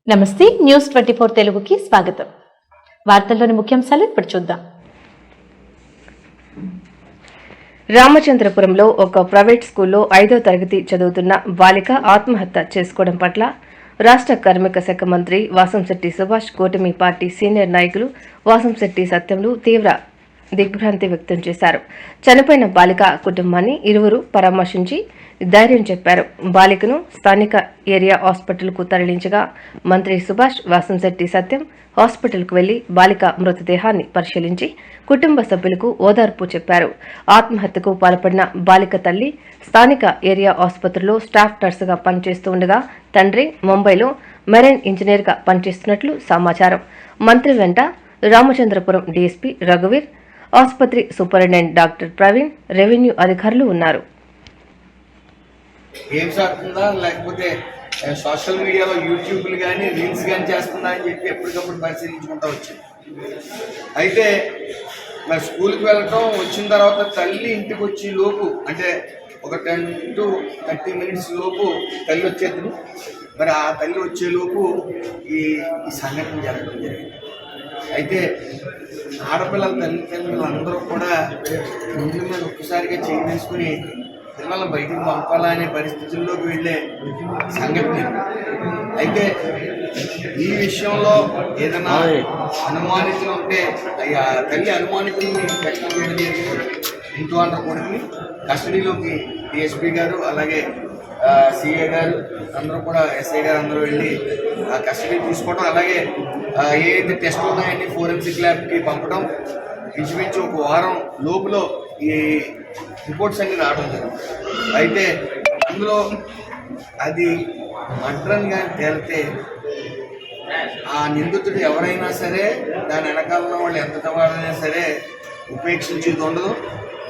నమస్తే న్యూస్ 24 తెలుగుకి స్వాగతం. వార్తల్లోని ముఖ్యాంశాలు ఇప్పుడు చూద్దాం. రామచంద్రపురంలో ఒక ప్రైవేట్ స్కూల్లో 5వ తరగతి చదువుతున్న బాలిక ఆత్మహత్య చేసుకోవడం పట్ల రాష్ట్ర కార్మిక శాఖ మంత్రి వాసంశెట్టి సుభాష్, కూటమి పార్టీ సీనియర్ నాయకులు వాసంశెట్టి సత్యంలు తీవ్ర దిగ్భ్రాంతి వ్యక్తం చేశారు. చనిపోయిన బాలిక కుటుంబాన్ని ఇరువురు పరామర్శించి ధైర్యం చెప్పారు. బాలికను స్థానిక ఏరియా హాస్పిటల్కు తరలించగా మంత్రి సుభాష్, వాసంశెట్టి సత్యం హాస్పిటల్కు వెళ్లి బాలిక మృతదేహాన్ని పరిశీలించి కుటుంబ సభ్యులకు ఓదార్పు చెప్పారు. ఆత్మహత్యకు పాల్పడిన బాలిక తల్లి స్థానిక ఏరియా ఆసుపత్రిలో స్టాఫ్ నర్సుగా పనిచేస్తూ ఉండగా తండ్రి ముంబైలో మెరైన్ ఇంజనీర్గా పనిచేస్తున్నట్లు సమాచారం. మంత్రి వెంట రామచంద్రపురం డీఎస్పీ రఘువీర్, ఆసుపత్రి సూపరింటెండెంట్ డాక్టర్ ప్రవీణ్, రెవెన్యూ అధికారులు ఉన్నారు. గేమ్స్ ఆడుతుందా లేకపోతే సోషల్ మీడియాలో యూట్యూబ్లు కానీ రీల్స్ కానీ చేస్తుందా అని చెప్పి ఎప్పటికప్పుడు పరిశీలించుకుంటూ వచ్చింది. అయితే మరి స్కూల్కి వెళ్ళటం, వచ్చిన తర్వాత తల్లి ఇంటికి వచ్చి లోపు, అంటే ఒక 10 to 30 minutes లోపు తల్లి వచ్చేది. మరి ఆ తల్లి వచ్చేలోపు ఈ సంఘటన జరగడం జరిగింది. అయితే ఆడపిల్లల తల్లిదండ్రులు అందరూ కూడా ముందు మీద ఒక్కసారిగా చేయి తీసుకుని పిల్లలను బయటికి పంపాలనే పరిస్థితుల్లోకి వెళ్ళే సంఘటన. అయితే ఈ విషయంలో ఏదైనా అనుమానితులు ఉంటే తల్లి అనుమానితుల్ని వ్యక్తం చేయడం జరిగింది. ఇంటూ అంటారు కొడుకుని కస్టడీలోకి డిఎస్పీ గారు, అలాగే సిఏ గారు అందరూ కూడా, ఎస్ఐ గారు అందరూ వెళ్ళి ఆ కస్టడీ తీసుకోవడం, అలాగే ఏదైతే టెస్టులు ఉన్నాయని ఫోరెన్సిక్ ల్యాబ్కి పంపడం, ఇంచుమించు ఒక వారం లోపల ఈ రిపోర్ట్స్ అన్ని రావడం జరుగుతుంది. అయితే అందులో అది మర్డర్ కానీ తేలితే ఆ నిందితుడు ఎవరైనా సరే, దాని వెనకాల వాళ్ళు ఎంత వాళ్ళైనా సరే ఉపేక్షించేది ఉండదు.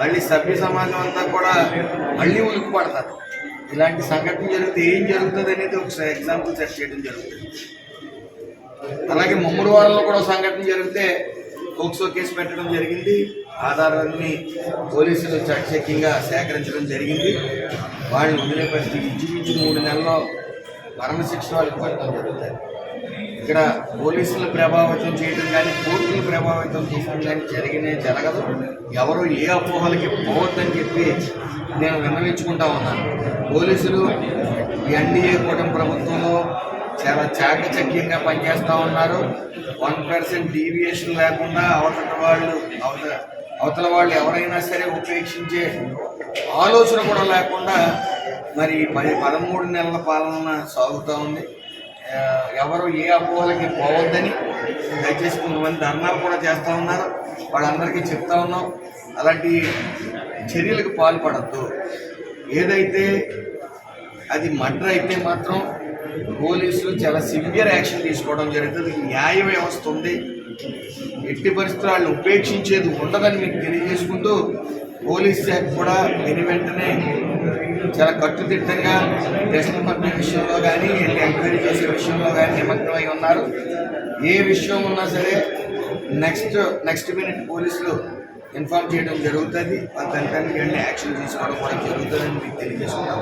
మళ్ళీ సభ్య సమాజం అంతా కూడా మళ్ళీ ఉలిక్కి పడతారు. ఇలాంటి సంఘటన జరిగితే ఏం జరుగుతుంది అనేది ఒక ఎగ్జాంపుల్ సెట్ చేయడం జరుగుతుంది. అలాగే ముమ్మడి వారంలో కూడా సంఘటన జరిగితే పోక్సో కేసు పెట్టడం జరిగింది. ఆధారాన్ని పోలీసులు చాకచక్యంగా సేకరించడం జరిగింది. వాళ్ళని వదిలే పరిస్థితి ఇంచుమించు 3 నెలల్లో మరణశిక్ష వాళ్ళకి పడటం జరుగుతుంది. ఇక్కడ పోలీసులు ప్రభావితం చేయడం కానీ, కోర్టులు ప్రభావితం చేయడం కానీ జరగదు. ఎవరు ఏ అపోహలకి పోవద్దని చెప్పి నేను విన్నవించుకుంటా ఉన్నాను. పోలీసులు ఎన్డీఏ కూటమి ప్రభుత్వంలో చాలా చాకచక్యంగా పనిచేస్తూ ఉన్నారు. 1% డీవియేషన్ లేకుండా అవతల వాళ్ళు ఎవరైనా సరే ఉపేక్షించే ఆలోచన కూడా లేకుండా మరి 13 నెలల పాలన సాగుతూ ఉంది. ఎవరు ఏ అపోహలకి పోవద్దని దయచేసి కొంతమంది ధర్నాలు కూడా చేస్తూ ఉన్నారు. వాళ్ళందరికీ చెప్తా ఉన్నాం, అలాంటి చర్యలకు పాల్పడద్దు. ఏదైతే అది మర్డర్ అయితే మాత్రం పోలీసులు చాలా సివియర్ యాక్షన్ తీసుకోవడం జరుగుతుంది. న్యాయ వ్యవస్థ ఉంది, ఎట్టి పరిస్థితులు వాళ్ళు ఉపేక్షించేది ఉండదని మీకు తెలియజేసుకుంటూ, పోలీస్ శాఖ కూడా వెంటనే చాలా కట్టుదిట్టంగా టెస్టులు పంపే విషయంలో కానీ, వెళ్ళి ఎంక్వైరీ చేసే విషయంలో కానీ నిమగ్నమై ఉన్నారు. ఏ విషయం ఉన్నా సరే నెక్స్ట్ మినిట్ పోలీసులు ఇన్ఫార్మ్ చేయడం జరుగుతుంది. దానిపైన యాక్షన్ తీసుకోవడం కూడా జరుగుతుందని మీకు తెలియజేసుకుంటాం.